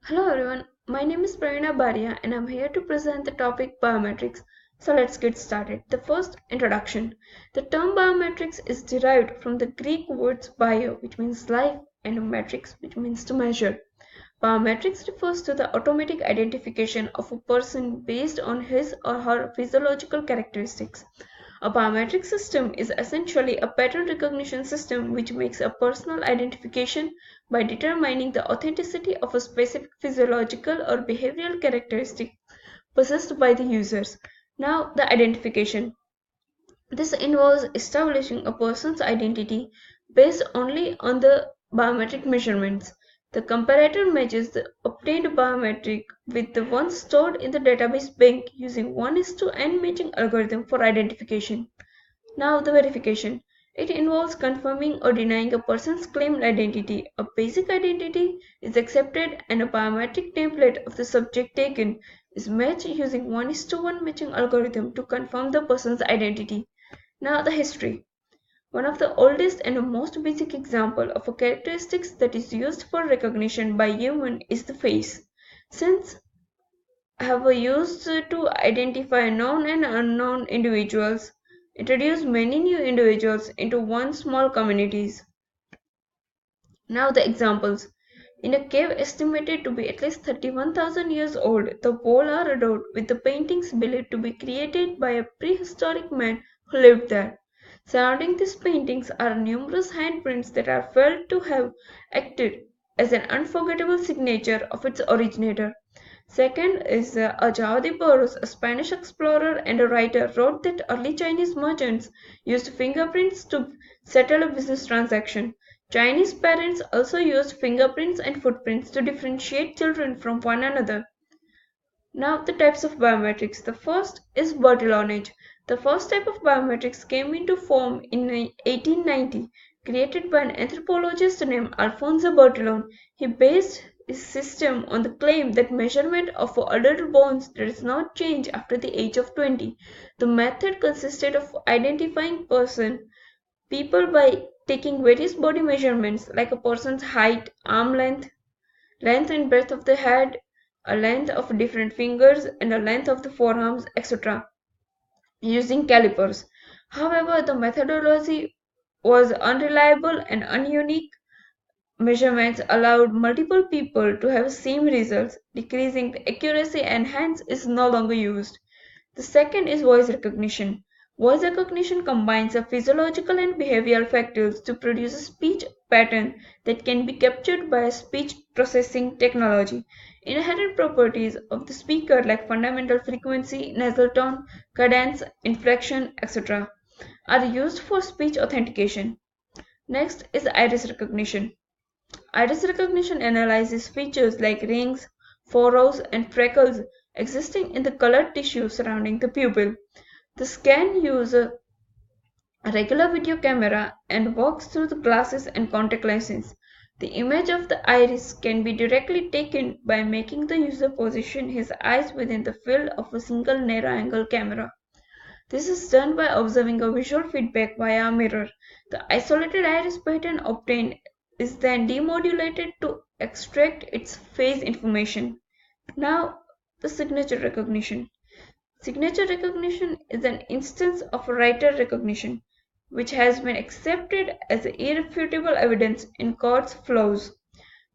Hello everyone, my name is Pravina Baria and I'm here to present the topic biometrics. So let's get started. The first introduction. The term biometrics is derived from the Greek words bio, which means life, and metrics, which means to measure. Biometrics refers to the automatic identification of a person based on his or her physiological characteristics. A biometric system is essentially a pattern recognition system which makes a personal identification by determining the authenticity of a specific physiological or behavioral characteristic possessed by the users. Now, the identification. This involves establishing a person's identity based only on the biometric measurements. The comparator matches the obtained biometric with the one stored in the database bank using 1:n matching algorithm for identification. Now the verification. It involves confirming or denying a person's claimed identity. A basic identity is accepted and a biometric template of the subject taken is matched using 1:1 matching algorithm to confirm the person's identity. Now the history. One of the oldest and most basic example of a characteristics that is used for recognition by human is the face. Since have used to identify known and unknown individuals, introduce many new individuals into one small communities. Now the examples. In a cave estimated to be at least 31,000 years old, the walls are adorned with the paintings believed to be created by a prehistoric man who lived there. Surrounding these paintings are numerous handprints that are felt to have acted as an unforgettable signature of its originator. Second is Ajao de Boros, a Spanish explorer and a writer, wrote that early Chinese merchants used fingerprints to settle a business transaction. Chinese parents also used fingerprints and footprints to differentiate children from one another. Now the types of biometrics. The first is Bertillonage. The first type of biometrics came into form in 1890, created by an anthropologist named Alfonso Bertillon. He based his system on the claim that measurement of adult bones does not change after the age of 20. The method consisted of identifying people by taking various body measurements like a person's height, arm length, length and breadth of the head, a length of different fingers, and a length of the forearms, etc., using calipers. However, the methodology was unreliable and ununique. Measurements allowed multiple people to have same results, decreasing the accuracy and hence is no longer used. The second is voice recognition. Voice recognition combines the physiological and behavioral factors to produce a speech pattern that can be captured by a speech processing technology. Inherent properties of the speaker like fundamental frequency, nasal tone, cadence, inflection, etc. are used for speech authentication. Next is iris recognition. Iris recognition analyzes features like rings, furrows, and freckles existing in the colored tissue surrounding the pupil. The scan uses a regular video camera and works through the glasses and contact lenses. The image of the iris can be directly taken by making the user position his eyes within the field of a single narrow-angle camera. This is done by observing a visual feedback via a mirror. The isolated iris pattern obtained is then demodulated to extract its phase information. Now, the signature recognition. Signature recognition is an instance of writer recognition, which has been accepted as irrefutable evidence in courts' flows.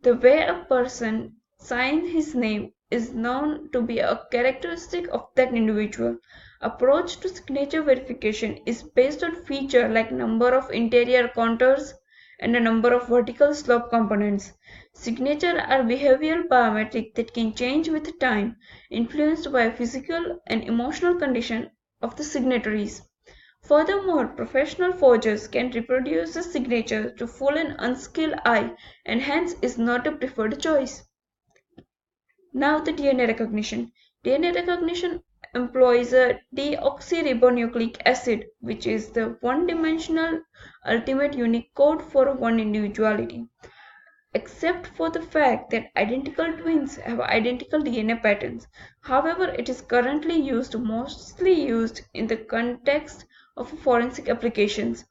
The way a person signs his name is known to be a characteristic of that individual. Approach to signature verification is based on features like number of interior contours and a number of vertical slope components. Signatures are behavioral biometric that can change with time, influenced by physical and emotional condition of the signatories. Furthermore, professional forgers can reproduce the signature to fool an unskilled eye and hence is not a preferred choice. Now the DNA recognition. DNA recognition employs a deoxyribonucleic acid, which is the one-dimensional ultimate unique code for one individuality, except for the fact that identical twins have identical DNA patterns. However, it is currently mostly used in the context of forensic applications.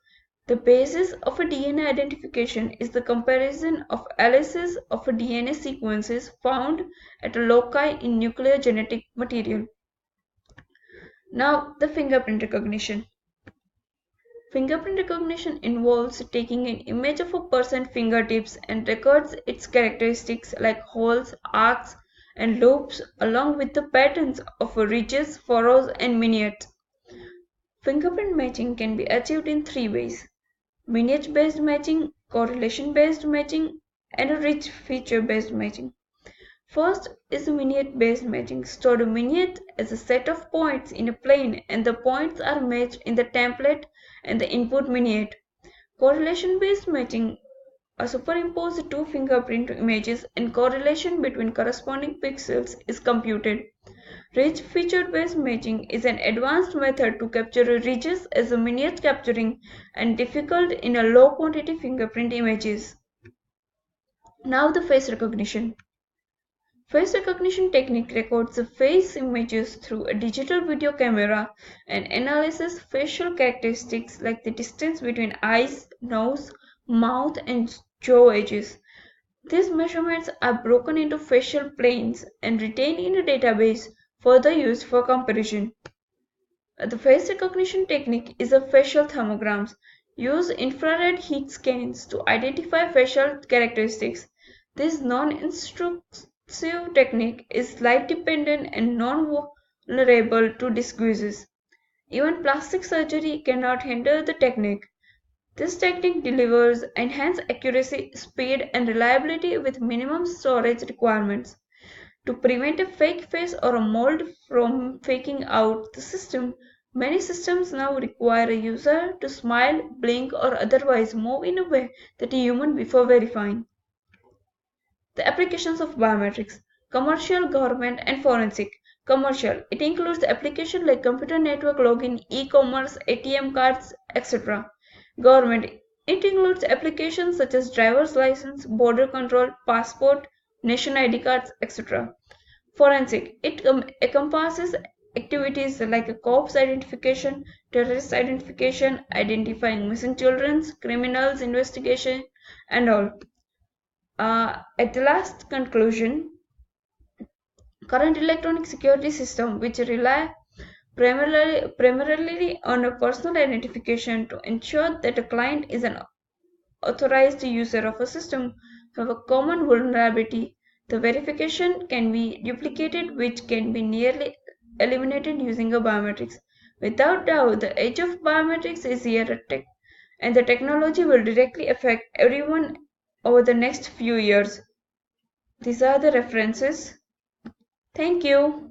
The basis of a DNA identification is the comparison of aliases of a DNA sequences found at a loci in nuclear genetic material. Now, the fingerprint recognition. Fingerprint recognition involves taking an image of a person's fingertips and records its characteristics like holes, arcs, and loops, along with the patterns of ridges, furrows, and vignettes. Fingerprint matching can be achieved in three ways: lineage-based matching, correlation-based matching, and a rich feature-based matching. First is vignette-based matching. Store a vignette as a set of points in a plane and the points are matched in the template and the input vignette. Correlation-based matching superimpose two fingerprint images and correlation between corresponding pixels is computed. Rich feature-based matching is an advanced method to capture ridges as a vignette capturing and difficult in a low quantity fingerprint images. Now the face recognition. Face recognition technique records the face images through a digital video camera and analyzes facial characteristics like the distance between eyes, nose, mouth, and jaw edges. These measurements are broken into facial planes and retained in a database, further used for comparison. The face recognition technique is a facial thermograms. Use infrared heat scans to identify facial characteristics. This non-intrusive technique is light-dependent and non-vulnerable to disguises. Even plastic surgery cannot hinder the technique. This technique delivers enhanced accuracy, speed, and reliability with minimum storage requirements. To prevent a fake face or a mold from faking out the system, many systems now require a user to smile, blink, or otherwise move in a way that a human before verifying. The applications of biometrics: commercial, government, and forensic. Commercial: it includes applications like computer network login, e-commerce, ATM cards, etc. Government: it includes applications such as driver's license, border control, passport, nation ID cards, etc. Forensic: it encompasses activities like a corpse identification, terrorist identification, identifying missing children, criminals investigation, and all. At the last conclusion, current electronic security system, which rely primarily on a personal identification to ensure that a client is an authorized user of a system, have a common vulnerability. The verification can be duplicated, which can be nearly eliminated using a biometrics. Without doubt, the age of biometrics is here, and the technology will directly affect everyone over the next few years. These are the references. Thank you.